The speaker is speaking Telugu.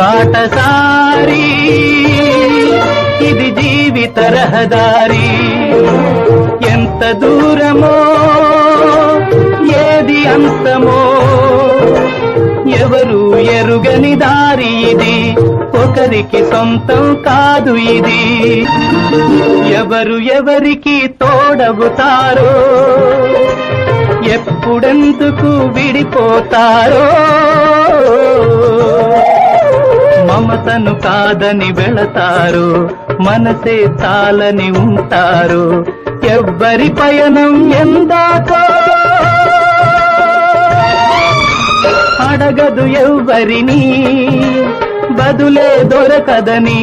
బాటసారి ఇది జీవిత రహదారి ఎంత దూరమో ఏది అంతమో ఎవరు ఎరుగని దారి ఇది ఒకరికి సొంతం కాదు ఇది ఎవరు ఎవరికి తోడవుతారో ఎప్పుడెందుకు విడిపోతారో మమతను కాదని వెళతారు మనసే చాలని ఉంటారు ఎవ్వరి పయనం ఎందాకో అడగదు ఎవ్వరిని బదులే దొరకదని